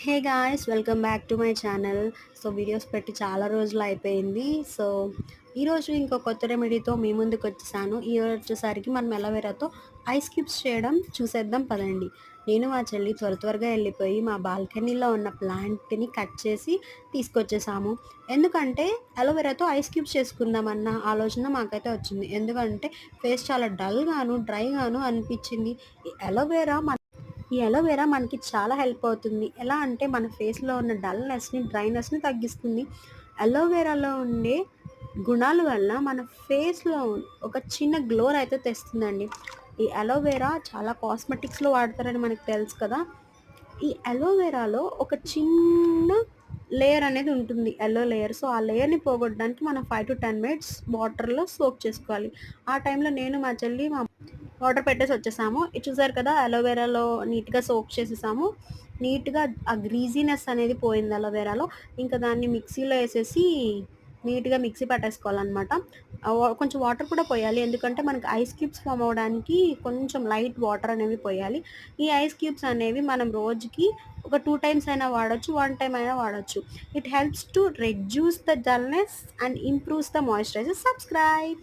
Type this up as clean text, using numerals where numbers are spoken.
Hey guys, welcome back to my channel. So videos పెట్టి చాలా రోజులు అయిపోయింది. సో ఈరోజు ఇంకో కొత్త రెమెడీతో మీ ముందుకు వచ్చేసాను. ఈ రోజు వచ్చేసరికి మనం ఎలోవెరాతో ఐస్ క్యూబ్స్ చేయడం చూసేద్దాం పదండి. నేను మా చెల్లి త్వరగా వెళ్ళిపోయి మా బాల్కనీలో ఉన్న ప్లాంట్ని కట్ చేసి తీసుకొచ్చేసాము. ఎందుకంటే అలోవెరాతో ఐస్ క్యూబ్స్ చేసుకుందామన్న ఆలోచన మాకైతే వచ్చింది. ఎందుకంటే ఫేస్ చాలా డల్గాను డ్రైగాను అనిపించింది. ఈ అలోవెరా మనకి చాలా హెల్ప్ అవుతుంది. ఎలా అంటే మన ఫేస్‌లో ఉన్న డల్‌నెస్‌ని, డ్రైనెస్‌ని తగ్గిస్తుంది. అలోవెరాలో ఉండే గుణాల వల్ల మన ఫేస్‌లో ఒక చిన్న గ్లోనయితే తెస్తుందండి. ఈ అలోవెరా చాలా కాస్మెటిక్స్‌లో వాడతారని మనకు తెలుసు కదా! ఈ అలోవెరాలో ఒక చిన్న లేయర్ అనేది ఉంటుంది. Yellow layer. సో, ఆ లేయర్‌ని పోగొట్టడానికి మనం 5-10 మినిట్స్ వాటర్‌లో సోక్ చేసుకోవాలి. ఆ టైంలో నేను, మా చెల్లి, వాటర్ పెట్టేసి వచ్చేసాము. ఇది చూసారు కదా! అలోవెరాలో నీట్‌గా సోక్ చేసేసాము. నీట్‌గా ఆ గ్రీజీనెస్ అనేది పోయింది అలోవెరాలో. ఇంకా దాన్ని మిక్సీలో ఏసేసి నీట్‌గా మిక్సీ పట్టేసుకోవాలనమాట. కొంచెం వాటర్ కూడా పోయాలి. ఎందుకంటే మనకి ఐస్ క్యూబ్స్ ఫార్మ్ అవ్వడానికి కొంచెం లైట్ వాటర్ అనేవి పోయాలి. ఈ ఐస్ క్యూబ్స్ అనేవి మనం రోజుకి ఒక 2 టైమ్స్ అయినా వాడొచ్చు. 1 టైమ్ అయినా వాడొచ్చు. It helps to reduce the dullness and improves the moisturiser. Subscribe.